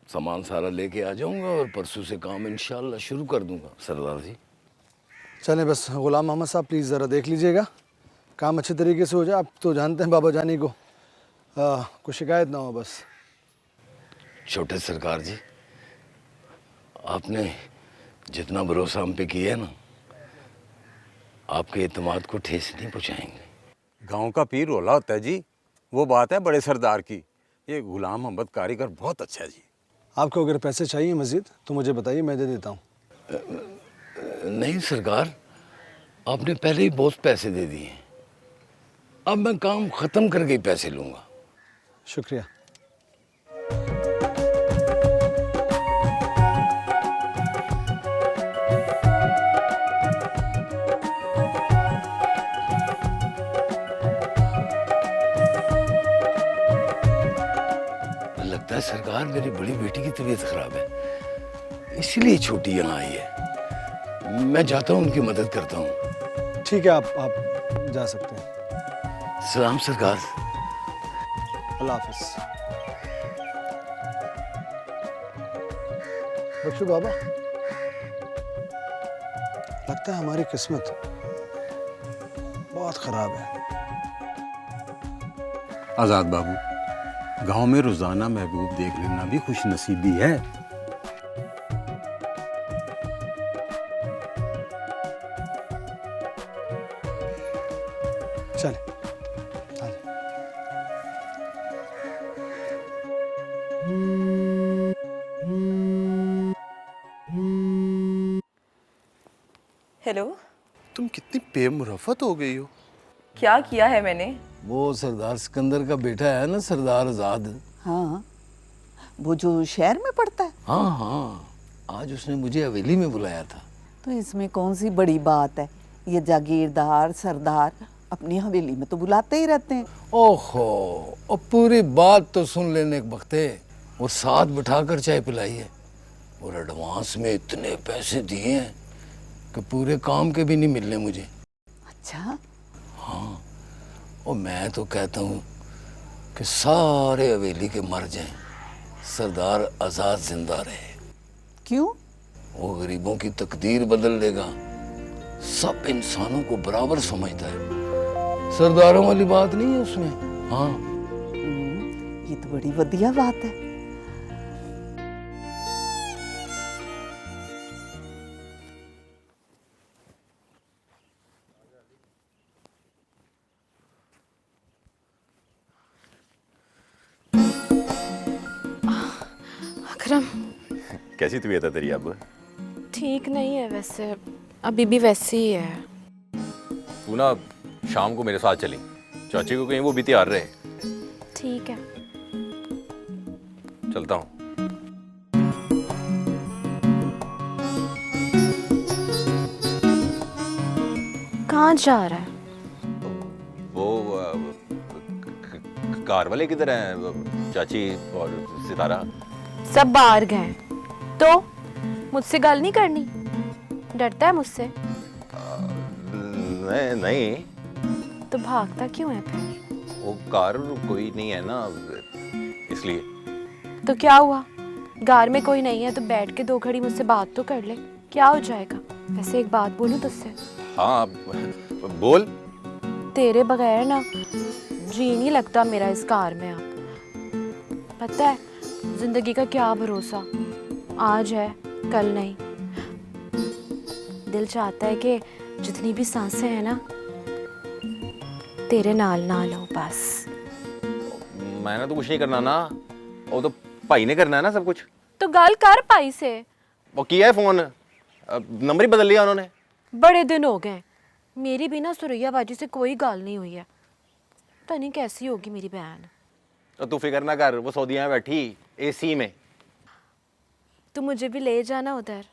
सामान सारा लेके आ जाऊंगा और परसों से काम इंशाल्लाह शुरू कर दूंगा सरदार जी। चलें, बस गुलाम मोहम्मद साहब प्लीज़ ज़रा देख लीजिएगा काम अच्छे तरीके से हो जाए। आप तो जानते हैं बाबा जानी को, कुछ शिकायत ना हो बस। छोटे सरकार जी, आपने जितना भरोसा हम पे किया है ना, आपके एतमाद को ठेस नहीं पहुंचाएंगे। गांव का पीर रोला होता है जी, वो बात है बड़े सरदार की। ये गुलाम मोहम्मद कारीगर बहुत अच्छा है जी। आपको अगर पैसे चाहिए मज़ीद तो मुझे बताइए, मैं दे देता हूँ। नहीं सरकार, आपने पहले ही बहुत पैसे दे दिए, अब मैं काम ख़त्म करके ही पैसे लूँगा। शुक्रिया। लगता है सरकार मेरी बड़ी बेटी की तबीयत खराब है, इसलिए छोटी यहाँ आई है। मैं जाता हूँ, उनकी मदद करता हूँ। ठीक है, आप जा सकते हैं। सलाम सरकार। अल्लाह हाफिज। बच्चू बाबा, लगता है हमारी किस्मत बहुत खराब है। आज़ाद बाबू, गांव में रोजाना महबूब देख लेना भी खुश नसीबी है। चले, हाँ जी। हेलो। तुम कितनी बेमुरफ़त हो गई हो। क्या किया है मैंने? वो सरदार सिकंदर का बेटा है ना, सरदार आज़ाद। हाँ, वो जो शहर में पड़ता है। हाँ हाँ, आज उसने मुझे हवेली में बुलाया था। तो इसमें कौन सी बड़ी बात है, ये जागीरदार सरदार अपनी हवेली में तो बुलाते ही रहते हैं। ओहो, और पूरी बात तो सुन लेने के वक्त है, और साथ बिठाकर चाय पिलाई है, और एडवांस में इतने पैसे दिए हैं कि पूरे काम के भी नहीं मिलने मुझे। अच्छा। हाँ, और मैं तो कहता हूँ कि सारे हवेली के मर जाएं, सरदार आज़ाद जिंदा रहे। क्यों? वो गरीबों की तकदीर बदल देगा, सब इंसानों को बराबर समझता है, सरदारों वाली बात नहीं है उसमें। हाँ, ये तो बड़ी वधिया बात है। अकरम, कैसी तबीयत है तेरी अब? ठीक नहीं है वैसे, अभी भी वैसी ही है। तू ना शाम को मेरे साथ चली, चाची को कहीं वो भी तैयार रहे। ठीक है। चलता हूँ। कहाँ जा रहा है? वो कार वाले किधर हैं, चाची और सितारा? सब बाहर गए। तो मुझसे गल नहीं करनी? डरता है मुझसे? नहीं। तो भागता क्यों है फिर? वो कार कोई नहीं है ना, इसलिए। तो क्या हुआ, कार में कोई नहीं है तो बैठ के 2 घड़ी मुझसे बात तो कर ले, क्या हो जाएगा? वैसे एक बात बोलूं तुझसे? हाँ बोल। तेरे बगैर ना जी नहीं लगता मेरा इस कार में। अब पता है जिंदगी का क्या भरोसा, आज है कल नहीं। दिल चाहता है कि जितनी भी सांसें हैं ना, तेरे नाल नाल हो बस। मैंने तो कुछ नहीं करना ना, वो तो भाई ने करना है ना सब कुछ। तो गल कर पाई से। वो किया है फोन, नंबर ही बदल लिया उन्होंने। बड़े दिन हो गए, मेरी भी ना सुरैया बाजी से कोई गल नहीं हुई है। पता नहीं कैसी होगी मेरी बहन। तो तू फिक्र ना कर, वो सऊदीया में बैठी एसी में। तू मुझे भी ले जाना उधर।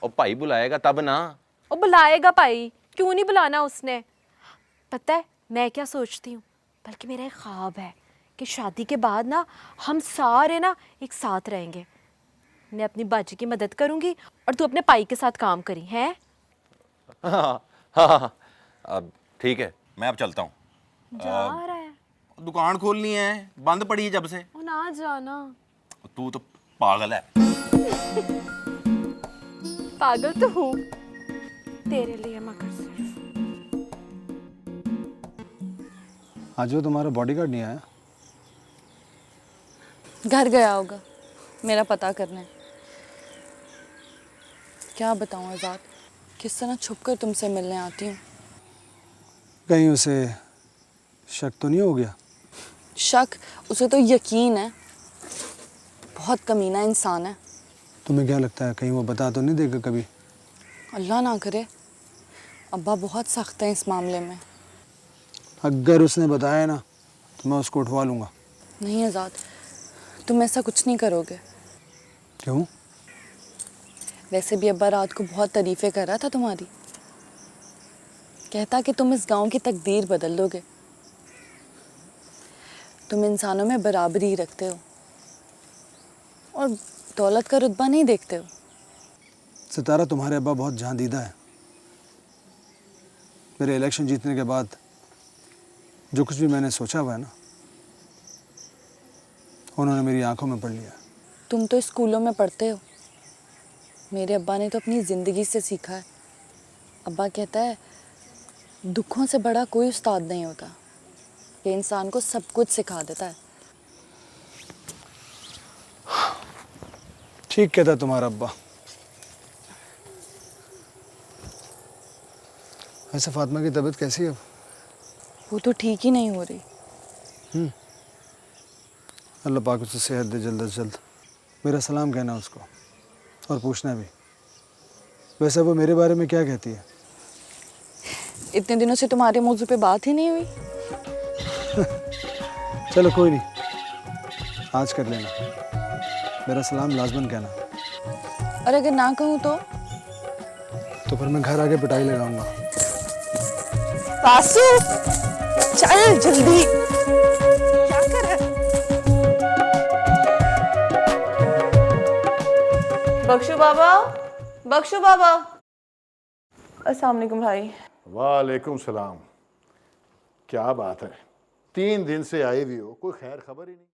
और भाई बुलाएगा तब ना। वो बुलाएगा भाई, क्यों नहीं बुलाना उसने? पता है मैं क्या सोचती हूँ, बल्कि मेरा एक ख्वाब है कि शादी के बाद ना हम सारे ना एक साथ रहेंगे। मैं अपनी बाजी की मदद करूंगी और तू अपने भाई के साथ काम करी है। हाँ हाँ, अब ठीक है, मैं अब चलता हूँ। जा रहा है? दुकान खोलनी है, बंद पड़ी है जब से। वो ना जाना। तू तो पागल है। पागल तो हूँ तेरे लिए मगर सिर्फ। आज वो तुम्हारा बॉडीगार्ड नहीं आया? घर गया होगा मेरा पता करने। क्या बताऊं आज़ाद, किस तरह छुप कर तुमसे मिलने आती हूँ। कहीं उसे शक तो नहीं हो गया? शक, उसे तो यकीन है। बहुत कमीना इंसान है। तुम्हें क्या लगता है कहीं वो बता तो नहीं देगा कभी? अल्लाह ना करे, अब्बा बहुत सख्त है इस मामले में। अगर उसने बताया ना तो मैं उसको उठवा लूँगा। नहीं आज़ाद, तुम ऐसा कुछ नहीं करोगे। क्यों? वैसे भी अब्बा रात को बहुत तारीफ़ें कर रहा था तुम्हारी। कहता कि तुम इस गांव की तकदीर बदल दोगे। तुम इंसानों में बराबरी रखते हो और दौलत का रुतबा नहीं देखते हो। सितारा, तुम्हारे अब्बा बहुत जान दीदा है। मेरे इलेक्शन जीतने के बाद जो कुछ भी मैंने सोचा हुआ है ना, उन्होंने मेरी आंखों में पढ़ लिया। तुम तो स्कूलों में पढ़ते हो, मेरे अब्बा ने तो अपनी ज़िंदगी से सीखा है। अब्बा कहता है दुखों से बड़ा कोई उस्ताद नहीं होता, ये इंसान को सब कुछ सिखा देता है। ठीक कहता तुम्हारा अब्बा। वैसे फातिमा की तबीयत कैसी है अब? वो तो ठीक ही नहीं हो रही। अल्लाह पाक उसे सेहत दे जल्द से जल्द। मेरा सलाम कहना उसको और पूछना भी। वैसे वो मेरे बारे में क्या कहती है? इतने दिनों से तुम्हारे मौजू पे बात ही नहीं हुई। चलो कोई नहीं, आज कर लेना। मेरा सलाम लाजमन कहना। और अगर ना कहूँ तो फिर मैं घर आके पिटाई लगाऊंगा। पासू चल जल्दी। क्या कर रहा है? बख्शू बाबा, बख्शू बाबा। अस्सलाम वालेकुम भाई। वालेकुम सलाम। क्या बात है, 3 दिन से आई हुई हो, कोई खैर खबर ही नहीं।